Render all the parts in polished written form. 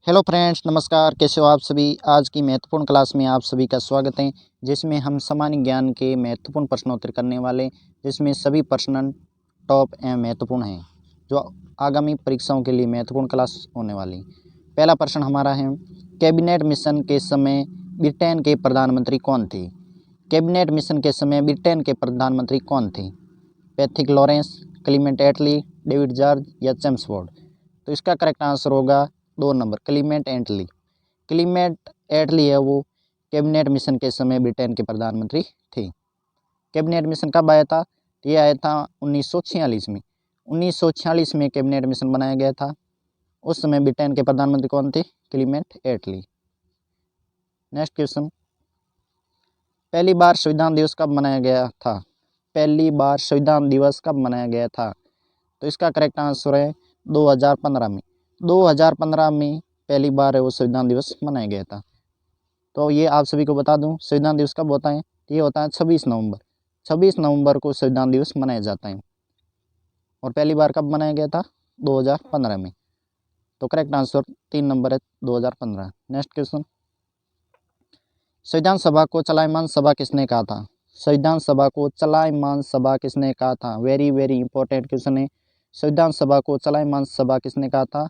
Hello friends, नमस्कार। कैसे हो आप सभी। आज की महत्वपूर्ण क्लास में आप सभी का स्वागत है, जिसमें हम सामान्य ज्ञान के महत्वपूर्ण प्रश्नोत्तर करने वाले, जिसमें सभी प्रश्न टॉप एवं महत्वपूर्ण हैं, जो आगामी परीक्षाओं के लिए महत्वपूर्ण क्लास होने वाली। पहला प्रश्न हमारा है, कैबिनेट मिशन के समय ब्रिटेन के प्रधानमंत्री कौन थे। कैबिनेट मिशन के समय ब्रिटेन के प्रधानमंत्री कौन थे। पैथिक लॉरेंस, क्लीमेंट एटली, डेविड जॉर्ज या जेम्स वॉर्ड। तो इसका करेक्ट आंसर होगा 2 नंबर, क्लीमेंट एटली। क्लीमेंट एटली है वो कैबिनेट मिशन के समय ब्रिटेन के प्रधानमंत्री थे। कैबिनेट मिशन कब आया था? ये आया था 1946 में। 1946 में कैबिनेट मिशन बनाया गया था। उस समय ब्रिटेन के प्रधानमंत्री कौन थे? क्लीमेंट एटली। नेक्स्ट क्वेश्चन, पहली बार संविधान दिवस कब मनाया गया था। पहली बार संविधान दिवस कब मनाया गया था? तो इसका करेक्ट आंसर है 2015 में। 2015 में पहली बार है वो संविधान दिवस मनाया गया था। तो ये आप सभी को बता दूं, संविधान दिवस कब होता है? ये होता है 26 नवंबर। 26 नवंबर को संविधान दिवस मनाया जाता है। और पहली बार कब मनाया गया था? 2015 में। तो करेक्ट आंसर 3 नंबर है, 2015। नेक्स्ट क्वेश्चन, संविधान सभा को चलायमान सभा किसने कहा था। संविधान सभा को चलायमान सभा किसने कहा था? वेरी वेरी इंपॉर्टेंट क्वेश्चन है। संविधान सभा को चलायमान सभा किसने कहा था?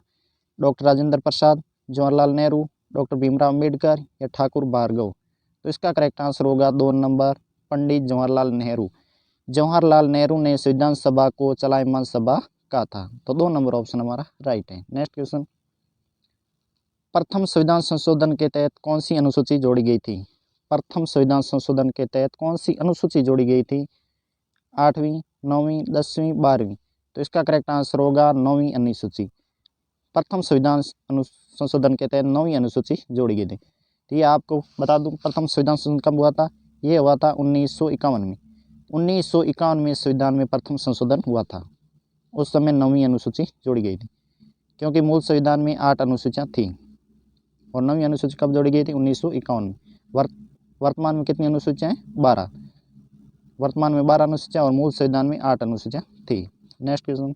डॉक्टर राजेंद्र प्रसाद, जवाहरलाल नेहरू, डॉक्टर भीमराव अम्बेडकर या ठाकुर भार्गव। तो इसका करेक्ट आंसर होगा 2 नंबर, पंडित जवाहरलाल नेहरू। जवाहरलाल नेहरू ने संविधान सभा को चलायमान सभा कहा था। तो 2 नंबर ऑप्शन हमारा राइट है। नेक्स्ट क्वेश्चन, प्रथम संविधान संशोधन के तहत कौन सी अनुसूची जोड़ी गई थी। प्रथम संविधान संशोधन के तहत कौन सी अनुसूची जोड़ी गई थी? 8वीं, 9वीं, 10वीं, 12वीं। तो इसका करेक्ट आंसर होगा 9वीं अनुसूची। प्रथम संविधान संशोधन के तहत 9वीं अनुसूची जोड़ी गई थी। तो ये आपको बता दूं, प्रथम संविधान संशोधन कब हुआ था? ये हुआ था 1951 में। 1951 में संविधान में प्रथम संशोधन हुआ था। उस समय 9वीं अनुसूची जोड़ी गई थी, क्योंकि मूल संविधान में 8 अनुसूचियाँ थीं और 9वीं अनुसूची कब जोड़ी गई थी? 1951 में। वर्तमान में कितनी अनुसूचियाँ हैं? 12। वर्तमान में 12 अनुसूचियाँ और मूल संविधान में 8 अनुसूचियाँ थी। नेक्स्ट क्वेश्चन,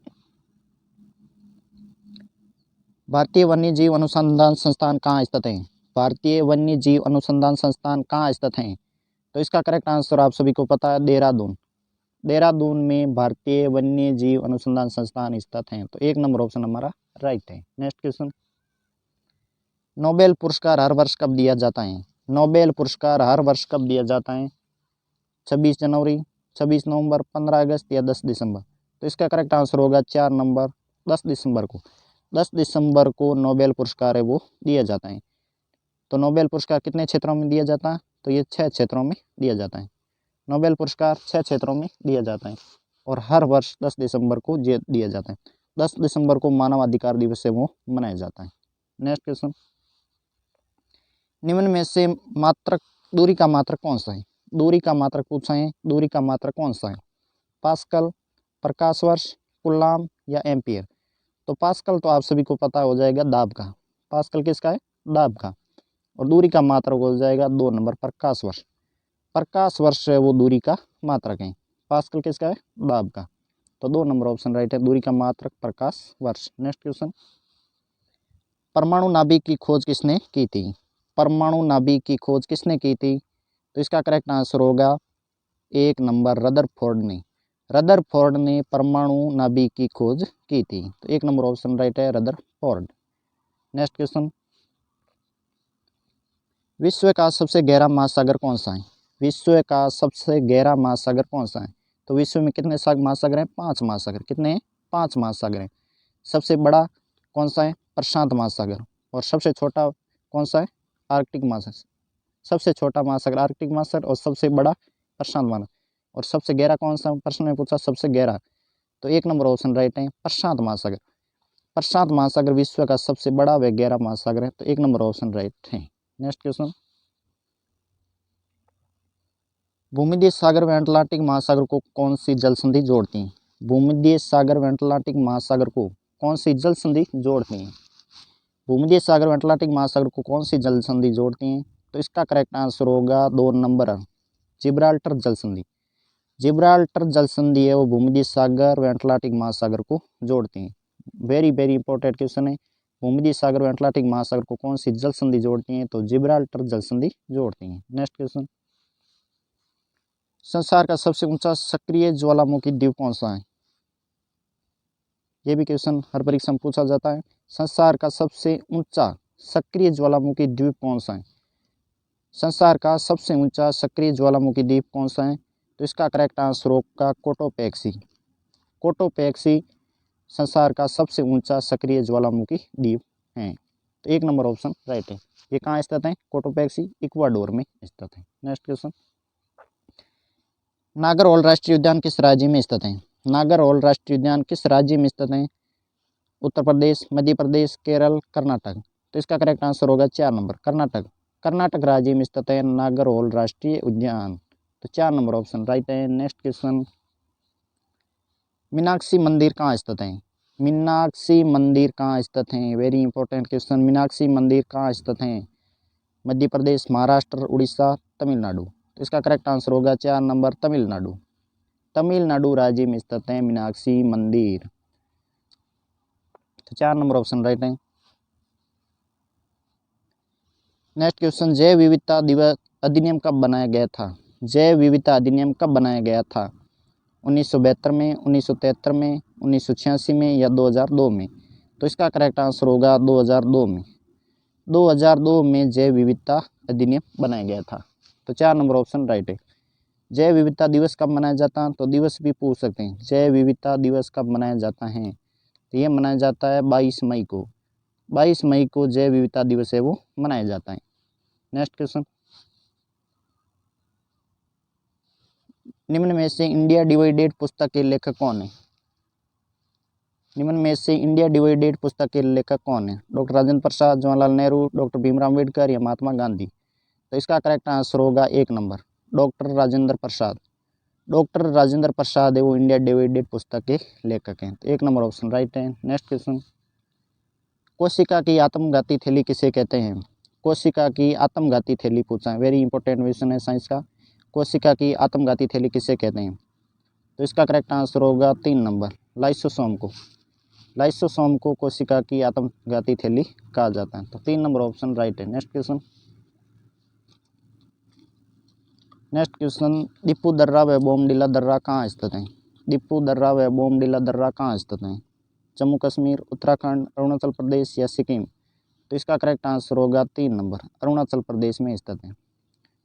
भारतीय वन्य जीव अनुसंधान संस्थान कहाँ स्थित है। भारतीय वन्य जीव अनुसंधान संस्थान कहाँ स्थित है? तो इसका करेक्ट आंसर आप सभी को पता है, देहरादून। देहरादून में भारतीय वन्य जीव अनुसंधान संस्थान स्थित है। तो 1 नंबर ऑप्शन हमारा राइट है। नेक्स्ट क्वेश्चन, नोबेल पुरस्कार हर वर्ष कब दिया जाता है। नोबेल पुरस्कार हर वर्ष कब दिया जाता है? 26 जनवरी, 26 नवंबर, 15 अगस्त या 10 दिसंबर। तो इसका करेक्ट आंसर होगा 4 नंबर, 10 दिसंबर को। 10 दिसंबर को नोबेल पुरस्कार है वो दिया जाता है। तो नोबेल पुरस्कार कितने क्षेत्रों में दिया जाता है? तो ये 6 क्षेत्रों में दिया जाता है। नोबेल पुरस्कार 6 क्षेत्रों में दिया जाता है और हर वर्ष 10 दिसंबर को दिया जाता है। 10 दिसंबर को मानव अधिकार दिवस से वो मनाया जाता है। नेक्स्ट क्वेश्चन, निम्न में से मात्रक दूरी का मात्रक कौन सा है। दूरी का मात्रक पूछा है, दूरी का मात्रक कौन सा है? पास्कल, प्रकाश वर्ष, कूलाम या एम्पियर। तो पास्कल तो आप सभी को पता हो जाएगा, दाब का। पास्कल किसका है? दाब का। और दूरी का मात्रक हो जाएगा 2 नंबर, प्रकाश वर्ष। प्रकाश वर्ष है वो दूरी का मात्रक है। पास्कल किसका है? दाब का। तो 2 नंबर ऑप्शन राइट है, दूरी का मात्रक प्रकाश वर्ष। नेक्स्ट क्वेश्चन, परमाणु नाभिक की खोज किसने की थी। परमाणु नाभिक की खोज किसने की थी? तो इसका करेक्ट आंसर होगा 1 नंबर, रदरफोर्ड ने। रदरफोर्ड ने परमाणु नाभिक की खोज की थी। तो 1 नंबर ऑप्शन राइट है, रदरफोर्ड। नेक्स्ट क्वेश्चन, विश्व का सबसे गहरा महासागर कौन सा है। विश्व का सबसे गहरा महासागर कौन सा है? तो विश्व में कितने महासागर हैं? 5 महासागर। कितने हैं? 5 महासागर हैं। सबसे बड़ा कौन सा है? प्रशांत महासागर। और सबसे छोटा कौन सा है? आर्कटिक महासागर। सबसे छोटा महासागर आर्कटिक महासागर और सबसे बड़ा प्रशांत महासागर। और सबसे गहरा कौन सा? प्रश्न में पूछा सबसे गहरा। तो 1 नंबर ऑप्शन राइट है, प्रशांत महासागर। प्रशांत महासागर विश्व का सबसे बड़ा व गहरा महासागर है। तो 1 नंबर ऑप्शन राइट है। नेक्स्ट क्वेश्चन, भूमध्य सागर व अटलांटिक महासागर को कौन सी जल संधि जोड़ती है। भूमध्य सागर व अटलांटिक महासागर को कौन सी जल संधि जोड़ती है। भूमध्य सागर व अटलांटिक महासागर को कौन सी जल संधि जोड़ती है? तो इसका करेक्ट आंसर होगा 2 नंबर, जिब्राल्टर जल संधि। जिब्राल्टर जल संधि है वो भूमध्य सागर व अटलांटिक महासागर को जोड़ती है। वेरी वेरी इंपॉर्टेंट क्वेश्चन है। भूमध्य सागर व अटलांटिक महासागर को कौन सी जल संधि जोड़ती है? तो जिब्राल्टर जल संधि जोड़ती है। नेक्स्ट क्वेश्चन, संसार का सबसे ऊंचा सक्रिय ज्वालामुखी द्वीप कौन सा है? ये भी क्वेश्चन हर परीक्षा में पूछा जाता है। संसार का सबसे ऊंचा सक्रिय ज्वालामुखी द्वीप कौन सा है? संसार का सबसे ऊंचा सक्रिय ज्वालामुखी द्वीप कौन सा है? तो इसका करेक्ट आंसर होगा कोटोपैक्सी। कोटोपैक्सी संसार का सबसे ऊंचा सक्रिय ज्वालामुखी द्वीप है। तो 1 नंबर ऑप्शन राइट है। ये कहाँ स्थित है? कोटोपैक्सी इक्वाडोर में स्थित है। नेक्स्ट क्वेश्चन, नागरहोल राष्ट्रीय उद्यान किस राज्य में स्थित है? नागरहोल राष्ट्रीय उद्यान किस राज्य में स्थित है? उत्तर प्रदेश, मध्य प्रदेश, केरल, कर्नाटक। तो इसका करेक्ट आंसर होगा 4 नंबर कर्नाटक। कर्नाटक राज्य में स्थित है नागरहोल राष्ट्रीय उद्यान। तो 4 नंबर ऑप्शन राइट है। नेक्स्ट क्वेश्चन, मीनाक्षी मंदिर कहाँ स्थित है? मीनाक्षी मंदिर कहाँ स्थित है? Very important question. मीनाक्षी मंदिर कहाँ स्थित है? मध्य प्रदेश, महाराष्ट्र, उड़ीसा, तमिलनाडु। तो इसका करेक्ट आंसर होगा 4 नंबर तमिलनाडु। तमिलनाडु राज्य में स्थित है मीनाक्षी मंदिर। तो 4 नंबर ऑप्शन राइट है। नेक्स्ट क्वेश्चन, जैव विविधता दिवस अधिनियम कब बनाया गया था? जैव विविधता अधिनियम कब बनाया गया था? 1972 में, 1973 में, 1986 में या 2002 में? तो इसका करेक्ट आंसर होगा 2002 में। 2002 में जैव विविधता अधिनियम बनाया गया था। तो 4 नंबर ऑप्शन राइट है। जैव विविधता दिवस कब मनाया जाता है? तो दिवस भी पूछ सकते हैं। जैव विविधता दिवस कब मनाया जाता है? तो ये मनाया जाता है 22 मई को। 22 मई को जैव विविधता दिवस है वो मनाया जाता है। नेक्स्ट क्वेश्चन, निम्न में से इंडिया डिवाइडेड पुस्तक के लेखक कौन है? निम्न में से इंडिया डिवाइडेड पुस्तक के लेखक कौन है? डॉक्टर राजेंद्र प्रसाद, जवाहरलाल नेहरू, डॉक्टर भीमराव अम्बेडकर या महात्मा गांधी? तो इसका करेक्ट आंसर होगा 1 number doctor Rajendra Prasad. Doctor Rajendra Prasad है वो इंडिया डिवाइडेड पुस्तक के लेखक हैं। तो 1 नंबर ऑप्शन राइट है। नेक्स्ट क्वेश्चन, कोशिका की आत्मघाती थैली किसे कहते हैं? कोशिका की आत्मघाती थैली पूछा है। वेरी इंपॉर्टेंट क्वेश्चन है साइंस का। कोशिका की आत्मघाती थैली किसे कहते हैं? तो इसका करेक्ट आंसर होगा 3 नंबर लाइसोसोम को। लाइसोसोम को कोशिका की आत्मघाती थैली कहा जाता है। तो 3 नंबर ऑप्शन राइट है। नेक्स्ट क्वेश्चन, दीपू दर्रा व बोमडिला दर्रा कहाँ स्थित है? दीपू दर्रा व बोमडिला दर्रा कहाँ स्थित है? जम्मू कश्मीर, उत्तराखंड, अरुणाचल प्रदेश या सिक्किम? तो इसका करेक्ट आंसर होगा 3 नंबर अरुणाचल प्रदेश में स्थित है।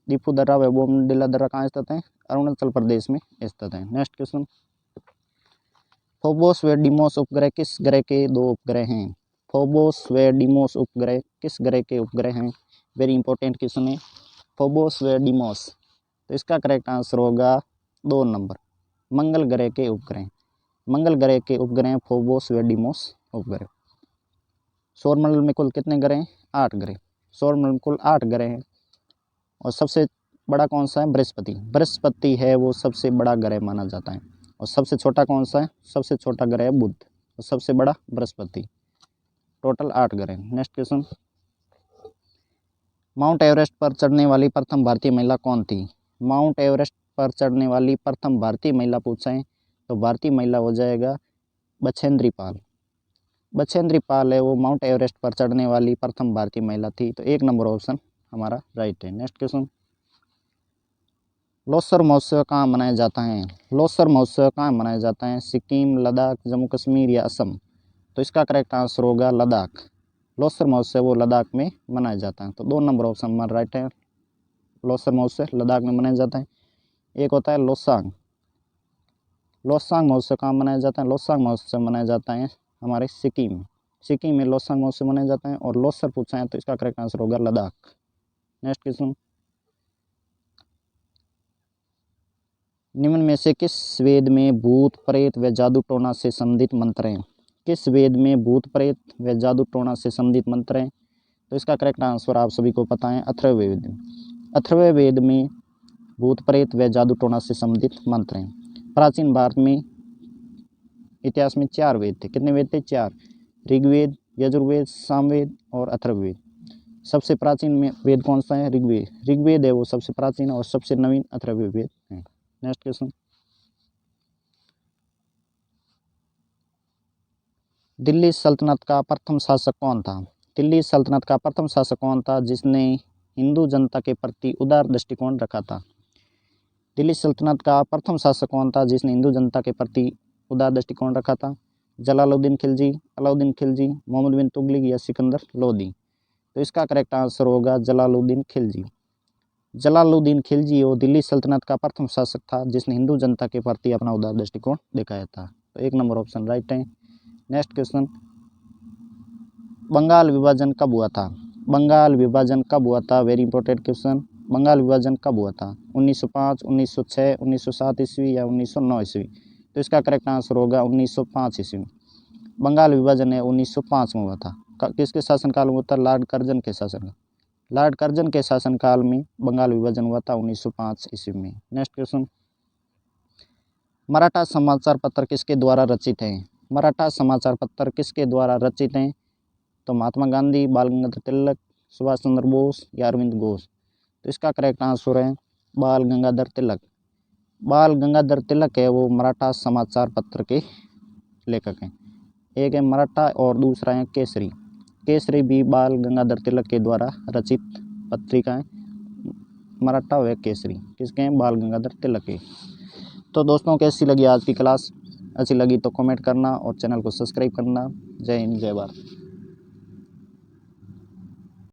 दीपू दर्रा व बोमडिला दर्रा कहाँ स्थित है? अरुणाचल प्रदेश में स्थित है। नेक्स्ट क्वेश्चन, फोबोस व डिमोस उपग्रह किस ग्रह के 2 उपग्रह हैं? फोबोस व डिमोस उपग्रह किस ग्रह के उपग्रह हैं? वेरी इंपॉर्टेंट क्वेश्चन है फोबोस व डिमोस। तो इसका करेक्ट आंसर होगा 2 नंबर मंगल ग्रह के उपग्रह। मंगल ग्रह के उपग्रह फोबोस व डिमोस उपग्रह। सौरमंडल में कुल कितने ग्रह हैं? 8 ग्रह। सौरमंडल में कुल 8 ग्रह हैं। और सबसे बड़ा कौन सा है? बृहस्पति। बृहस्पति है वो सबसे बड़ा ग्रह माना जाता है। और सबसे छोटा कौन सा है? सबसे छोटा ग्रह है बुध और सबसे बड़ा बृहस्पति। टोटल 8 ग्रह। नेक्स्ट क्वेश्चन, माउंट एवरेस्ट पर चढ़ने वाली प्रथम भारतीय महिला कौन थी? माउंट एवरेस्ट पर चढ़ने वाली प्रथम भारतीय महिला पूछा है तो भारतीय महिला हो जाएगा बछेंद्री पाल। बछेंद्री पाल है वो माउंट एवरेस्ट पर चढ़ने वाली प्रथम भारतीय महिला थी। तो 1 नंबर ऑप्शन हमारा राइट है। नेक्स्ट क्वेश्चन, लोसर महोत्सव कहाँ मनाया जाता है? लोसर महोत्सव कहाँ मनाया जाता है? सिक्किम, लद्दाख, जम्मू कश्मीर या असम? तो इसका करेक्ट आंसर होगा लद्दाख। लोसर महोत्सव वो लद्दाख में मनाया जाता है। तो 2 नंबर ऑप्शन हमारा राइट है। लोसर महोत्सव लद्दाख में मनाया जाता है। एक होता है लोसांग। लोसांग महोत्सव कहाँ मनाया जाता है? लोसांग महोत्सव मनाया जाता है हमारे सिक्किम में। सिक्किम में लोसांग महोत्सव मनाया जाता है। और लोसर पूछा है तो इसका करेक्ट आंसर होगा लद्दाख। नेक्स्ट क्वेश्चन, निम्न में से किस वेद में भूत प्रेत व जादू टोना से संबंधित मंत्र हैं? किस वेद में भूत प्रेत व जादू टोना से संबंधित मंत्र हैं? तो इसका करेक्ट आंसर आप सभी को पता है अथर्ववेद। अथर्ववेद में भूत प्रेत व जादू टोना से संबंधित मंत्र हैं। प्राचीन भारत में इतिहास में 4 वेद थे। कितने वेद थे? 4। ऋग्वेद, यजुर्वेद, सामवेद और अथर्ववेद। सबसे प्राचीन में वेद कौन सा है? ऋग्वेद। ऋग्वेद है वो सबसे प्राचीन और सबसे नवीन अथर्ववेद है। नेक्स्ट क्वेश्चन, दिल्ली सल्तनत का प्रथम शासक कौन था? दिल्ली सल्तनत का प्रथम शासक कौन था जिसने हिंदू जनता के प्रति उदार दृष्टिकोण रखा था? दिल्ली सल्तनत का प्रथम शासक कौन था जिसने हिंदू जनता के प्रति उदार दृष्टिकोण रखा था? जलालुद्दीन खिलजी, अलाउद्दीन खिलजी, मोहम्मद बिन तुगलक या सिकंदर लोदी? तो इसका करेक्ट आंसर होगा जलालुद्दीन खिलजी। जलालुद्दीन खिलजी वो दिल्ली सल्तनत का प्रथम शासक था जिसने हिंदू जनता के प्रति अपना उदार दृष्टिकोण दिखाया था। तो 1 नंबर ऑप्शन राइट है। नेक्स्ट क्वेश्चन, बंगाल विभाजन कब हुआ था? बंगाल विभाजन कब हुआ था? Very important question. बंगाल विभाजन कब हुआ था? 1905, 1906, 1907 ईस्वी या 1909 ईस्वी? तो इसका करेक्ट आंसर होगा 1905 ईस्वी। बंगाल विभाजन है 1905 में हुआ था। किसके शासनकाल में हुआ था? लॉर्ड कर्जन के शासन। लॉर्ड कर्जन के शासनकाल में बंगाल विभाजन हुआ था 1905 ईस्वी में। नेक्स्ट क्वेश्चन, मराठा समाचार पत्र किसके द्वारा रचित हैं? मराठा समाचार पत्र किसके द्वारा रचित हैं? तो महात्मा गांधी, बाल गंगाधर तिलक, सुभाष चंद्र बोस या अरविंद घोष? तो इसका करेक्ट आंसर है बाल गंगाधर तिलक। बाल गंगाधर तिलक है वो मराठा समाचार पत्र के लेखक हैं। एक है मराठा और दूसरा है केसरी। केसरी भी बाल गंगाधर तिलक के द्वारा रचित पत्रिका है। मराठा व केसरी किसके हैं? बाल गंगाधर तिलक के। तो दोस्तों कैसी लगी आज की क्लास? अच्छी लगी तो कमेंट करना और चैनल को सब्सक्राइब करना। जय हिंद, जय भारत।